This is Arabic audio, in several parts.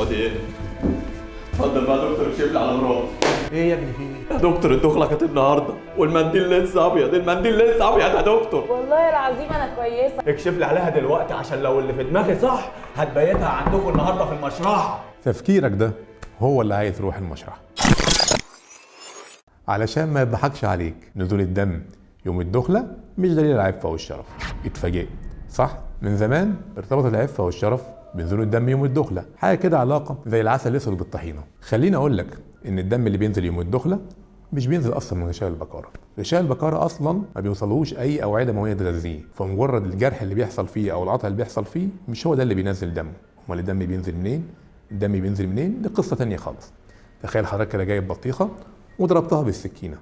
اقعدي ايه؟ اتفضل بقى يا دكتور، اكشف لي على مراتي. ايه يا ابني في ايه؟ يا دكتور الدخله كانت النهارده والمنديل لسه ابيض، المنديل لسه ابيض يا دكتور. والله العظيم انا كويسه. اكشف لي عليها دلوقتي عشان لو اللي في دماغي صح هتبيتها عندكم النهارده في المشرحه. تفكيرك ده هو اللي عايز يروح المشرحة، علشان ما يضحكش عليك. نزول الدم يوم الدخلة مش دليل العفة والشرف. اتفاجئت صح؟ من زمان ارتبط العفة والشرف بنزول الدم يوم الدخلة، حاجة كده علاقة زي العسل الأسود بالطحينة. خليني أقول لك إن الدم اللي بينزل يوم الدخلة مش بينزل أصلا من غشاء البكارة. غشاء البكارة أصلا ما بيوصلهوش أي أوعية دموية تغذيه، فمجرد الجرح اللي بيحصل فيه أو القطع اللي بيحصل فيه مش هو ده اللي بينزل دم. أمال الدم بينزل منين؟ الدم بينزل منين؟ دي قصة تانية خالص. تخيل حضرتك كده جايب بطيخة وضربتها بالسكينة،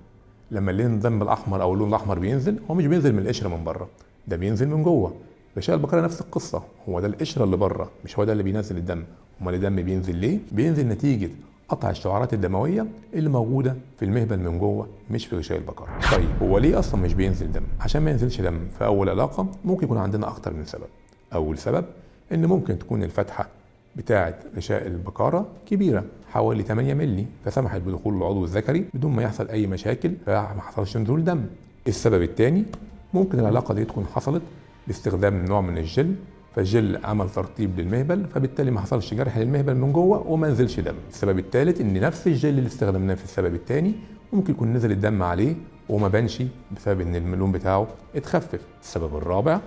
لما اللون الدم الأحمر أو اللون الأحمر بينزل، هو مش بينزل من القشرة من بره، ده بينزل من جوه. غشاء البكارة نفس القصة، هو ده القشرة اللي بره، مش هو ده اللي بينزل الدم. أمال الدم بينزل ليه؟ بينزل نتيجة قطع الشعيرات الدموية اللي موجودة في المهبل من جوه، مش في غشاء البكارة. طيب هو ليه أصلا مش بينزل دم؟ عشان ما ينزلش دم في أول علاقة ممكن يكون عندنا أكتر من سبب. أول سبب إن ممكن تكون الفتحة بتاعة غشاء البكارة كبيرة حوالي 8 مللي، فسمحت بدخول العضو الذكري بدون ما يحصل أي مشاكل، فما حصلش نزول دم. السبب الثاني ممكن العلاقة دي تكون حصلت باستخدام نوع من الجل، فالجل عمل ترطيب للمهبل، فبالتالي ما حصلش جرح للمهبل من جوه وما نزلش دم. السبب الثالث ان نفس الجل اللي استخدمناه في السبب الثاني ممكن يكون نزل الدم عليه وما بانش بسبب ان اللون بتاعه اتخفف. السبب الرابع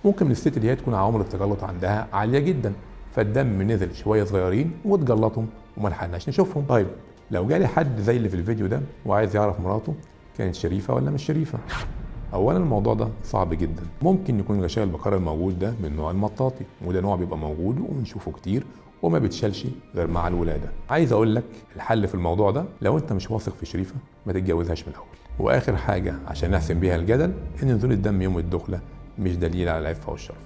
ممكن من الست اللي هي تكون عوامل التجلط عندها عاليه جدا، فالدم نزل شويه صغيرين واتجلطهم وما لحقناش نشوفهم. طيب لو جالي حد زي اللي في الفيديو ده وعايز يعرف مراته كانت شريفه ولا مش شريفه، اولا الموضوع ده صعب جدا. ممكن يكون غشاء البكارة الموجود ده من نوع المطاطي، وده نوع بيبقى موجود وبنشوفه كتير وما بيتشالش غير مع الولاده. عايز اقول لك الحل في الموضوع ده، لو انت مش واثق في شريفه ما تتجوزهاش من الاول. واخر حاجه عشان نحسم بيها الجدل، ان نزول الدم يوم الدخله مش دليل على العفه والشرف.